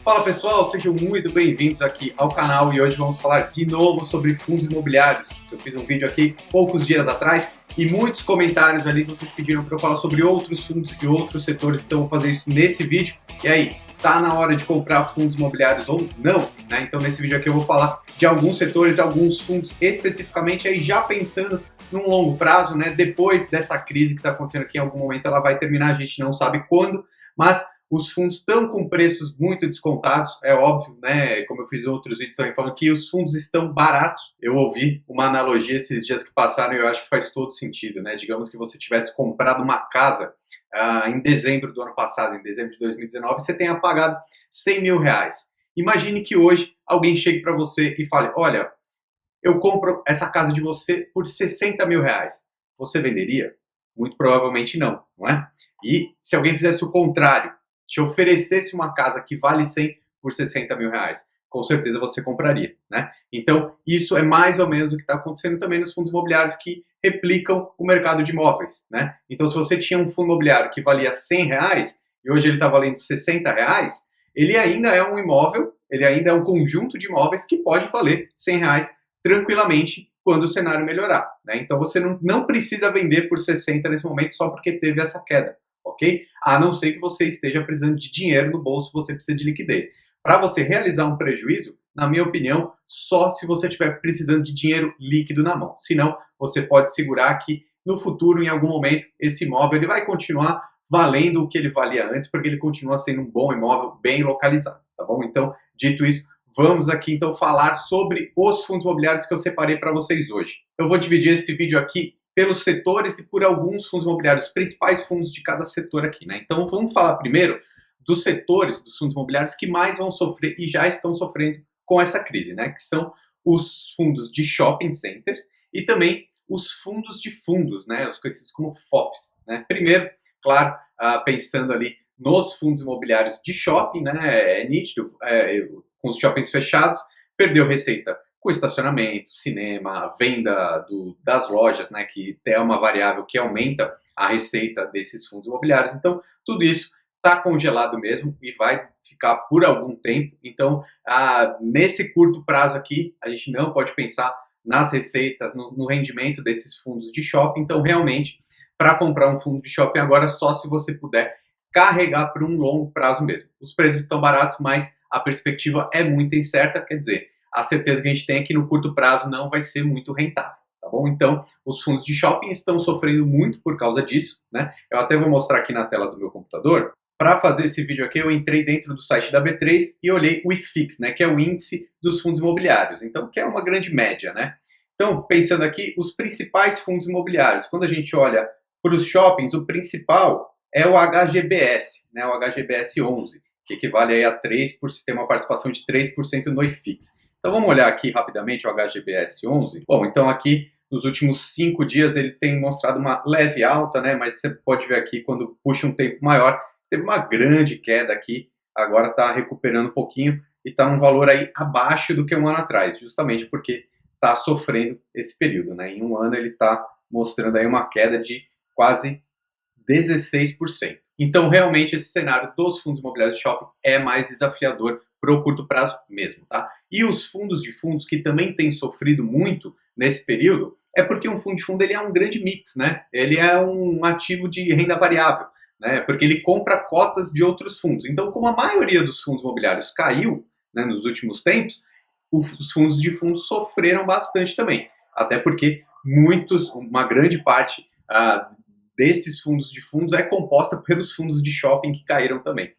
Fala pessoal, sejam muito bem-vindos aqui ao canal e hoje vamos falar de novo sobre fundos imobiliários. Eu fiz um vídeo aqui poucos dias atrás e muitos comentários ali vocês pediram para eu falar sobre outros fundos de outros setores, então eu vou fazer isso nesse vídeo. E aí, tá na hora de comprar fundos imobiliários ou não? Então nesse vídeo aqui eu vou falar de alguns setores, alguns fundos especificamente, aí já pensando num longo prazo, depois dessa crise que está acontecendo aqui, em algum momento ela vai terminar, a gente não sabe quando, mas os fundos estão com preços muito descontados, é óbvio, como eu fiz outros vídeos também falando que os fundos estão baratos. Eu ouvi uma analogia esses dias que passaram e eu acho que faz todo sentido, Digamos que você tivesse comprado uma casa em dezembro do ano passado, em dezembro de 2019, você tenha pagado 100 mil reais. Imagine que hoje alguém chegue para você e fale, olha, eu compro essa casa de você por 60 mil reais. Você venderia? Muito provavelmente não, não é? E se alguém fizesse o contrário, te oferecesse uma casa que vale 100 por 60 mil reais, com certeza você compraria, Então, isso é mais ou menos o que está acontecendo também nos fundos imobiliários que replicam o mercado de imóveis, Então, se você tinha um fundo imobiliário que valia 100 reais e hoje ele está valendo 60 reais, ele ainda é um imóvel, ele ainda é um conjunto de imóveis que pode valer 100 reais tranquilamente quando o cenário melhorar, Então, você não precisa vender por 60 nesse momento só porque teve essa queda. Ok? A não ser que você esteja precisando de dinheiro no bolso, você precisa de liquidez. Para você realizar um prejuízo, na minha opinião, só se você estiver precisando de dinheiro líquido na mão. Senão, você pode segurar que no futuro, em algum momento, esse imóvel ele vai continuar valendo o que ele valia antes, porque ele continua sendo um bom imóvel bem localizado, tá bom? Então, dito isso, vamos aqui então falar sobre os fundos imobiliários que eu separei para vocês hoje. Eu vou dividir esse vídeo aqui pelos setores e por alguns fundos imobiliários, os principais fundos de cada setor aqui, Então vamos falar primeiro dos setores dos fundos imobiliários que mais vão sofrer e já estão sofrendo com essa crise, Que são os fundos de shopping centers e também os fundos de fundos, os conhecidos como FOFs, Primeiro, claro, pensando ali nos fundos imobiliários de shopping, é nítido, com os shoppings fechados, perdeu receita com estacionamento, cinema, venda das lojas, que é uma variável que aumenta a receita desses fundos imobiliários. Então, tudo isso está congelado mesmo e vai ficar por algum tempo. Então, nesse curto prazo aqui, a gente não pode pensar nas receitas, no rendimento desses fundos de shopping. Então, realmente, para comprar um fundo de shopping agora, só se você puder carregar por um longo prazo mesmo. Os preços estão baratos, mas a perspectiva é muito incerta, quer dizer, a certeza que a gente tem é que no curto prazo não vai ser muito rentável, tá bom? Então, os fundos de shopping estão sofrendo muito por causa disso, Eu até vou mostrar aqui na tela do meu computador. Para fazer esse vídeo aqui, eu entrei dentro do site da B3 e olhei o IFIX, que é o índice dos fundos imobiliários, então, que é uma grande média, Então, pensando aqui, os principais fundos imobiliários, quando a gente olha para os shoppings, o principal é o HGBS, o HGBS 11, que equivale aí a 3%, tem uma participação de 3% no IFIX. Então vamos olhar aqui rapidamente o HGBS 11. Bom, então aqui nos últimos 5 dias ele tem mostrado uma leve alta, mas você pode ver aqui quando puxa um tempo maior, teve uma grande queda aqui, agora está recuperando um pouquinho e está num valor aí abaixo do que um ano atrás, justamente porque está sofrendo esse período, Em um ano ele está mostrando aí uma queda de quase 16%. Então, realmente, esse cenário dos fundos imobiliários de shopping é mais desafiador para o curto prazo mesmo, E os fundos de fundos que também têm sofrido muito nesse período é porque um fundo de fundo ele é um grande mix, Ele é um ativo de renda variável, Porque ele compra cotas de outros fundos. Então, como a maioria dos fundos imobiliários caiu, nos últimos tempos, os fundos de fundos sofreram bastante também. Até porque uma grande parte desses fundos de fundos é composta pelos fundos de shopping que caíram também,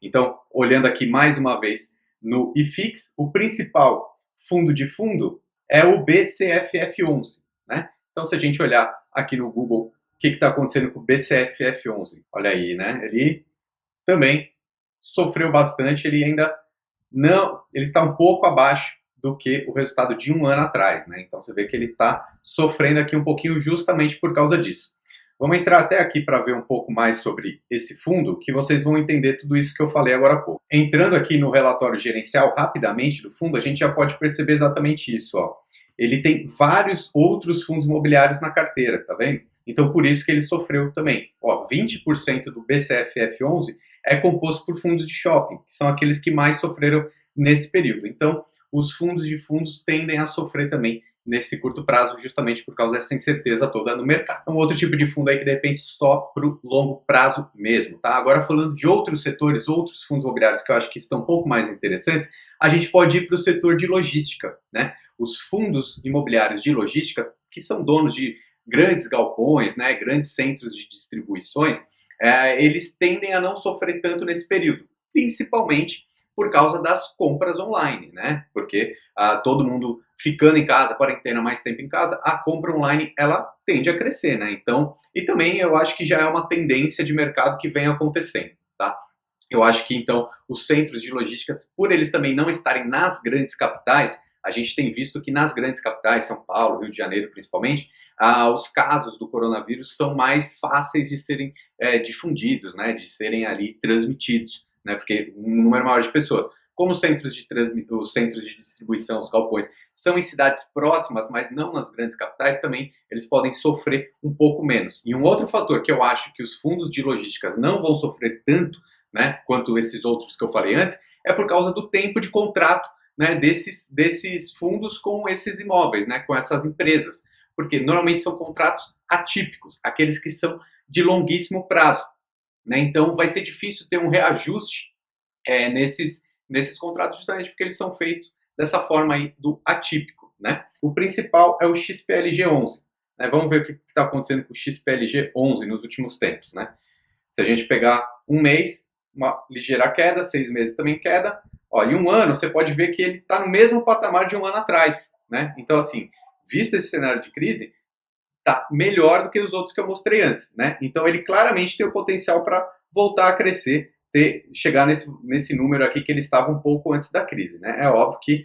Então, olhando aqui mais uma vez no IFIX, o principal fundo de fundo é o BCFF11, Então, se a gente olhar aqui no Google, o que está acontecendo com o BCFF11? Olha aí, Ele também sofreu bastante, ele ainda não, ele está um pouco abaixo do que o resultado de um ano atrás, Então, você vê que ele está sofrendo aqui um pouquinho justamente por causa disso. Vamos entrar até aqui para ver um pouco mais sobre esse fundo, que vocês vão entender tudo isso que eu falei agora há pouco. Entrando aqui no relatório gerencial rapidamente do fundo, a gente já pode perceber exatamente isso, Ele tem vários outros fundos imobiliários na carteira, tá vendo? Então, por isso que ele sofreu também. Ó, 20% do BCFF11 é composto por fundos de shopping, que são aqueles que mais sofreram nesse período. Então, os fundos de fundos tendem a sofrer também nesse curto prazo, justamente por causa dessa incerteza toda no mercado. Um outro tipo de fundo aí que depende só para o longo prazo mesmo, tá? Agora falando de outros setores, outros fundos imobiliários que eu acho que estão um pouco mais interessantes, a gente pode ir para o setor de logística, né? Os fundos imobiliários de logística, que são donos de grandes galpões, né, grandes centros de distribuições, eles tendem a não sofrer tanto nesse período, principalmente por causa das compras online, né? Porque todo mundo ficando em casa, quarentena, mais tempo em casa, a compra online ela tende a crescer, né? Então, e também eu acho que já é uma tendência de mercado que vem acontecendo, tá? Eu acho que então os centros de logística, por eles também não estarem nas grandes capitais, a gente tem visto que nas grandes capitais, São Paulo, Rio de Janeiro principalmente, os casos do coronavírus são mais fáceis de serem difundidos, né? De serem ali transmitidos, né? Porque um número maior de pessoas. Como os centros de distribuição, os galpões, são em cidades próximas, mas não nas grandes capitais, também eles podem sofrer um pouco menos. E um outro fator que eu acho que os fundos de logísticas não vão sofrer tanto, né, quanto esses outros que eu falei antes, é por causa do tempo de contrato, né, desses fundos com esses imóveis, né, com essas empresas. Porque normalmente são contratos atípicos, aqueles que são de longuíssimo prazo, né? Então vai ser difícil ter um reajuste nesses contratos, justamente porque eles são feitos dessa forma aí do atípico, né? O principal é o XPLG11, né? Vamos ver o que está acontecendo com o XPLG11 nos últimos tempos, né? Se a gente pegar um mês, uma ligeira queda, 6 meses também queda, olha, em um ano você pode ver que ele está no mesmo patamar de um ano atrás, né? Então, assim, visto esse cenário de crise, está melhor do que os outros que eu mostrei antes, né? Então ele claramente tem o potencial para voltar a crescer, chegar nesse número aqui que ele estava um pouco antes da crise, né? É óbvio que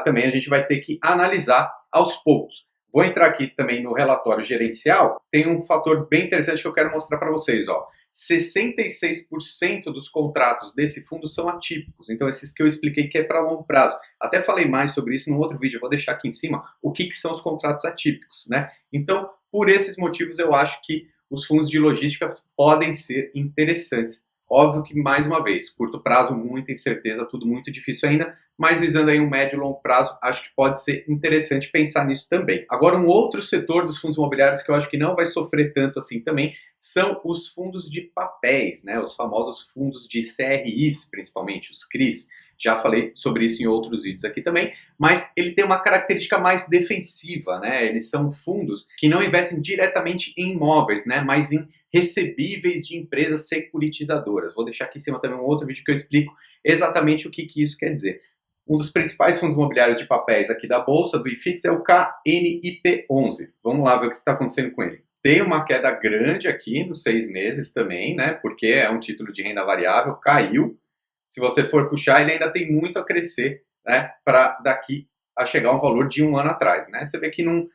também a gente vai ter que analisar aos poucos. Vou entrar aqui também no relatório gerencial, tem um fator bem interessante que eu quero mostrar para vocês, ó. 66% dos contratos desse fundo são atípicos, então esses que eu expliquei que é para longo prazo. Até falei mais sobre isso no outro vídeo, eu vou deixar aqui em cima o que são os contratos atípicos, né? Então, por esses motivos, eu acho que os fundos de logística podem ser interessantes. Óbvio que, mais uma vez, curto prazo, muita incerteza, tudo muito difícil ainda, mas visando aí um médio e longo prazo, acho que pode ser interessante pensar nisso também. Agora, um outro setor dos fundos imobiliários que eu acho que não vai sofrer tanto assim também são os fundos de papéis, né? Os famosos fundos de CRIs, principalmente, os CRIs. Já falei sobre isso em outros vídeos aqui também, mas ele tem uma característica mais defensiva, né? Eles são fundos que não investem diretamente em imóveis, né? Mas em recebíveis de empresas securitizadoras. Vou deixar aqui em cima também um outro vídeo que eu explico exatamente o que isso quer dizer. Um dos principais fundos imobiliários de papéis aqui da Bolsa, do IFIX, é o KNIP11. Vamos lá ver o que está acontecendo com ele. Tem uma queda grande aqui nos 6 meses também, né? Porque é um título de renda variável, caiu. Se você for puxar, ele ainda tem muito a crescer, né? Para daqui a chegar a um valor de um ano atrás, né? Você vê que não...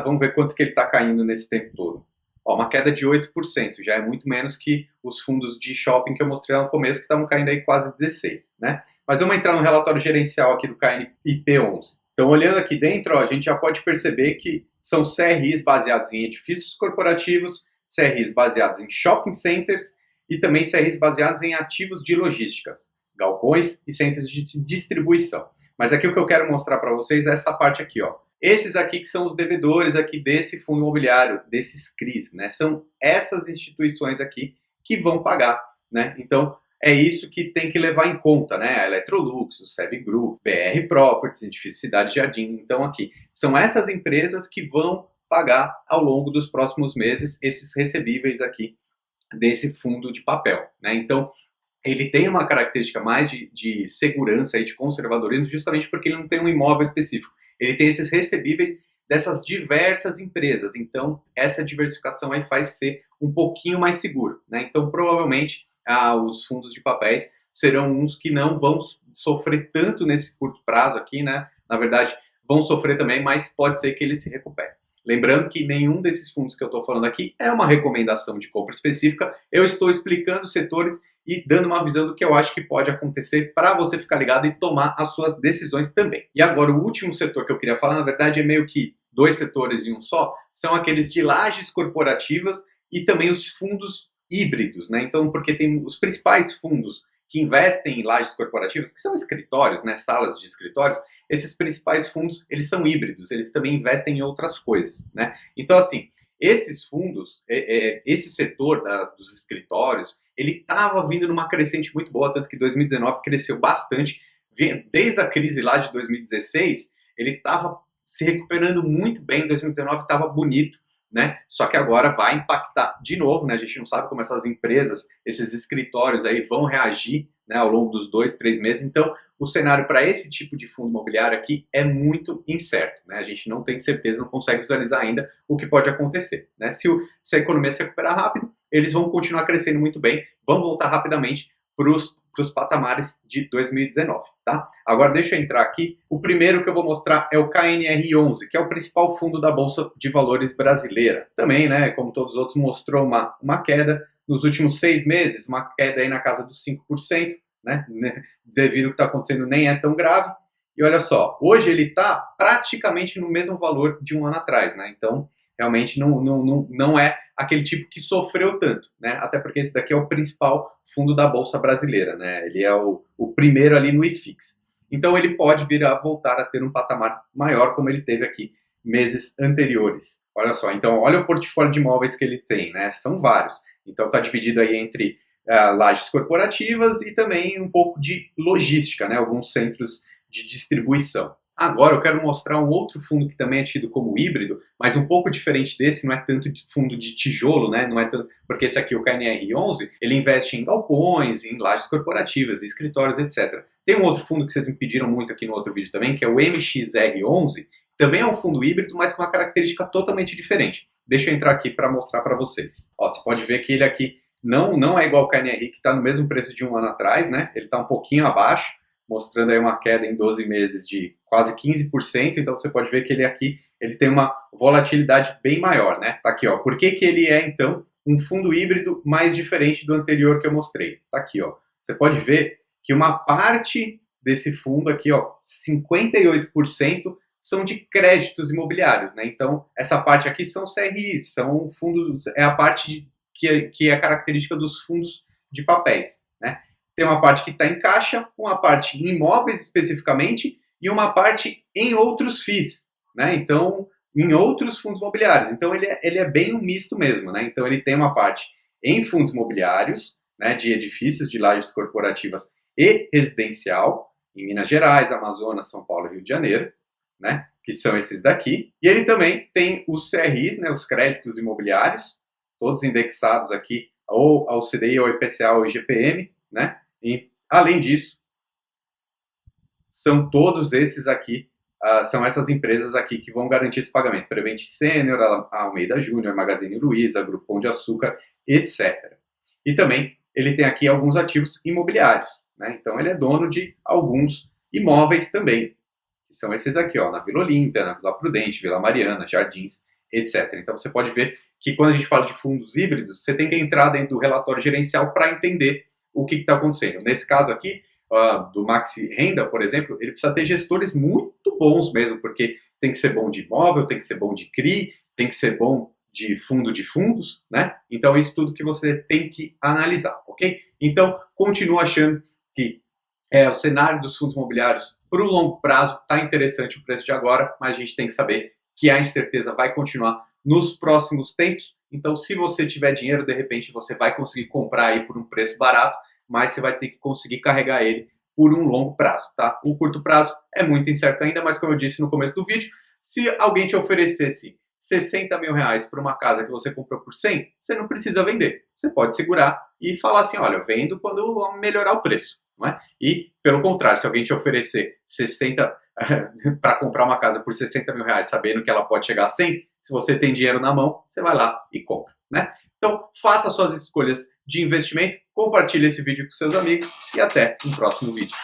vamos ver quanto que ele está caindo nesse tempo todo. Ó, uma queda de 8%, já é muito menos que os fundos de shopping que eu mostrei lá no começo, que estavam caindo aí quase 16%, né? Mas vamos entrar no relatório gerencial aqui do KNIP11. Então, olhando aqui dentro, ó, a gente já pode perceber que são CRIs baseados em edifícios corporativos, CRIs baseados em shopping centers e também CRIs baseados em ativos de logísticas, galpões e centros de distribuição. Mas aqui o que eu quero mostrar para vocês é essa parte aqui, ó. Esses aqui que são os devedores aqui desse fundo imobiliário, desses CRIs, né? São essas instituições aqui que vão pagar, né? Então, é isso que tem que levar em conta, né? A Electrolux, o SEB Group, BR Properties, Edifício Cidade Jardim. Então, aqui, são essas empresas que vão pagar ao longo dos próximos meses esses recebíveis aqui desse fundo de papel, né? Então, ele tem uma característica mais de segurança e de conservadorismo justamente porque ele não tem um imóvel específico. Ele tem esses recebíveis dessas diversas empresas. Então, essa diversificação aí faz ser um pouquinho mais seguro, né? Então, provavelmente, os fundos de papéis serão uns que não vão sofrer tanto nesse curto prazo aqui, né? Na verdade, vão sofrer também, mas pode ser que eles se recuperem. Lembrando que nenhum desses fundos que eu estou falando aqui é uma recomendação de compra específica. Eu estou explicando setores e dando uma visão do que eu acho que pode acontecer para você ficar ligado e tomar as suas decisões também. E agora, o último setor que eu queria falar, na verdade, é meio que dois setores em um só, são aqueles de lajes corporativas e também os fundos híbridos, né? Então, porque tem os principais fundos que investem em lajes corporativas, que são escritórios, né, salas de escritórios, esses principais fundos, eles são híbridos, eles também investem em outras coisas, né? Então, assim, esses fundos, esse setor dos escritórios, ele estava vindo numa crescente muito boa, tanto que 2019 cresceu bastante, desde a crise lá de 2016, ele estava se recuperando muito bem, 2019 estava bonito, né? Só que agora vai impactar de novo, né? A gente não sabe como essas empresas, esses escritórios aí vão reagir, né, ao longo dos 2, 3 meses. Então, o cenário para esse tipo de fundo imobiliário aqui é muito incerto, né? A gente não tem certeza, não consegue visualizar ainda o que pode acontecer, né? Se a economia se recuperar rápido, eles vão continuar crescendo muito bem, vão voltar rapidamente para os patamares de 2019, tá? Agora deixa eu entrar aqui. O primeiro que eu vou mostrar é o KNR11, que é o principal fundo da Bolsa de Valores brasileira. Também, né, como todos os outros, mostrou uma queda nos últimos 6 meses, uma queda aí na casa dos 5%, né? Devido ao que está acontecendo, nem é tão grave. E olha só, hoje ele está praticamente no mesmo valor de um ano atrás, né? Então, realmente não é aquele tipo que sofreu tanto, né? Até porque esse daqui é o principal fundo da Bolsa brasileira, né? Ele é o primeiro ali no IFIX. Então ele pode vir a voltar a ter um patamar maior, como ele teve aqui meses anteriores. Olha só, então olha o portfólio de imóveis que ele tem, né? São vários. Então está dividido aí entre lajes corporativas e também um pouco de logística, né? Alguns centros de distribuição. Agora eu quero mostrar um outro fundo que também é tido como híbrido, mas um pouco diferente desse, não é tanto de fundo de tijolo, né? Não é tanto, porque esse aqui, o KNR11, ele investe em galpões, em lajes corporativas, escritórios, etc. Tem um outro fundo que vocês me pediram muito aqui no outro vídeo também, que é o MXR11, também é um fundo híbrido, mas com uma característica totalmente diferente. Deixa eu entrar aqui para mostrar para vocês. Ó, você pode ver que ele aqui não é igual ao KNR, que está no mesmo preço de um ano atrás, né? Ele está um pouquinho abaixo, mostrando aí uma queda em 12 meses de quase 15%, então você pode ver que ele aqui ele tem uma volatilidade bem maior, né? Tá aqui, ó. Por que ele é, então, um fundo híbrido mais diferente do anterior que eu mostrei? Tá aqui, ó. Você pode ver que uma parte desse fundo aqui, ó, 58% são de créditos imobiliários, né? Então, essa parte aqui são CRIs, são fundos, é a parte que é a característica dos fundos de papéis, né? Tem uma parte que está em caixa, uma parte em imóveis especificamente e uma parte em outros FIIs, né? Então, em outros fundos imobiliários. Então, ele é bem um misto mesmo, né? Então, ele tem uma parte em fundos imobiliários, né, de edifícios, de lajes corporativas e residencial, em Minas Gerais, Amazonas, São Paulo e Rio de Janeiro, né? Que são esses daqui. E ele também tem os CRIs, né, os créditos imobiliários, todos indexados aqui ou ao CDI, ao IPCA ou IGPM, né? E, além disso, são todos esses aqui, são essas empresas aqui que vão garantir esse pagamento. Prevent Senior, Almeida Júnior, Magazine Luiza, Grupo Pão de Açúcar, etc. E também ele tem aqui alguns ativos imobiliários, né? Então ele é dono de alguns imóveis também, que são esses aqui, ó, na Vila Olímpia, na Vila Prudente, Vila Mariana, Jardins, etc. Então você pode ver que quando a gente fala de fundos híbridos, você tem que entrar dentro do relatório gerencial para entender o que está acontecendo. Nesse caso aqui, do Maxi Renda, por exemplo, ele precisa ter gestores muito bons mesmo, porque tem que ser bom de imóvel, tem que ser bom de CRI, tem que ser bom de fundos, né? Então, isso tudo que você tem que analisar, ok? Então, continuo achando que o cenário dos fundos imobiliários para o longo prazo está interessante o preço de agora, mas a gente tem que saber que a incerteza vai continuar nos próximos tempos. Então, se você tiver dinheiro, de repente você vai conseguir comprar aí por um preço barato, mas você vai ter que conseguir carregar ele por um longo prazo, tá? O curto prazo é muito incerto ainda, mas como eu disse no começo do vídeo, se alguém te oferecesse 60 mil reais para uma casa que você comprou por 100, você não precisa vender. Você pode segurar e falar assim, olha, eu vendo quando melhorar o preço, não é? E, pelo contrário, se alguém te oferecer 60 para comprar uma casa por 60 mil reais, sabendo que ela pode chegar a 100, se você tem dinheiro na mão, você vai lá e compra, né? Então, faça suas escolhas de investimento, compartilhe esse vídeo com seus amigos e até um próximo vídeo.